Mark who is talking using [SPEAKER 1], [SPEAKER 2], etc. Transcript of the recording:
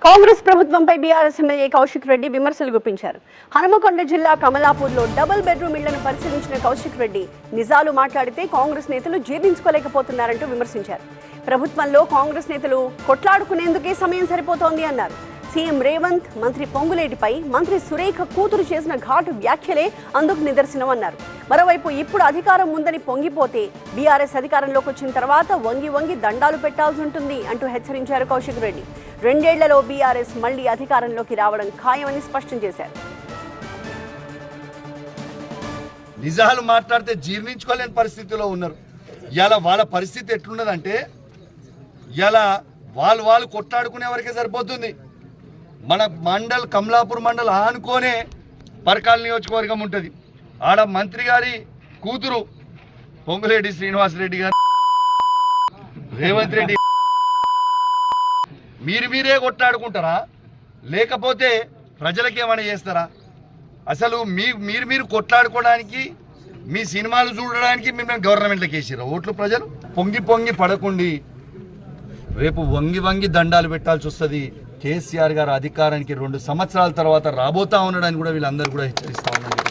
[SPEAKER 1] కాంగ్రెస్ ప్రభుత్వంపై BRS MLA Kaushik Reddy విమర్శలు గుప్పించారు. హనుమకొండ జిల్లా కమలాపూర్లో డబుల్ బెడ్రూమ్ ఇళ్లను పరిశీలించిన కౌశిక్ రెడ్డి నిజాలు మాట్లాడితే కాంగ్రెస్ నేతలు జీర్ణించుకోలేకపోతున్నారంటూ విమర్శించారు. ప్రభుత్వంలో కాంగ్రెస్ నేతలు కొట్లాడుకునేందుకే సమయం సరిపోతోంది అన్నారు. సీఎం రేవంత్, మంత్రి పొంగులేటిపై మంత్రి సురేఖ కూతురు చేసిన ఘాటు వ్యాఖ్యలే అందుకు నిదర్శనం అన్నారు. మరోవైపు ఇప్పుడు అధికారం ఉందని పొంగిపోతే బీఆర్ఎస్ అధికారంలోకి వచ్చిన తర్వాత వంగి వంగి దండాలు పెట్టాల్సి ఉంటుంది అంటూ హెచ్చరించారు కౌశిక్ రెడ్డి. 2 ఏళ్లలో బీఆర్ఎస్ మళ్లీ అధికారంలోకి రావడం ఖాయమని స్పష్టం చేశారు.
[SPEAKER 2] నిజాలు మాట్లాడితే జీర్ణించుకోలేని పరిస్థితిలో ఉన్నారు. ఇలా వాళ్ళ పరిస్థితి ఎట్లున్నదంటే ఇలా వాళ్ళు కొట్లాడుకునే వరకే సరిపోతుంది. మన కమలాపూర్ మండల్ ఆనుకోనే పరకాల నియోజకవర్గం ఉంటుంది. ఆడ మంత్రి గారి కూతురు పొంగులేటి శ్రీనివాసరెడ్డి గారు, రేవంత్ రెడ్డి మీరే కొట్లాడుకుంటారా? లేకపోతే ప్రజలకి ఏమైనా చేస్తారా? అసలు మీరు కొట్లాడుకోవడానికి, మీ సినిమాలు చూడడానికి మిమ్మల్ని గవర్నమెంట్లోకి వేసిరా ఓట్లు ప్రజలు? పొంగి పడకుండి రేపు వంగి దండాలు పెట్టాల్సి వస్తుంది. కేసీఆర్ గారు అధికారానికి 2 సంవత్సరాల తర్వాత రాబోతా ఉన్నాడని కూడా వీళ్ళందరూ కూడా హెచ్చరిస్తా ఉన్నారు.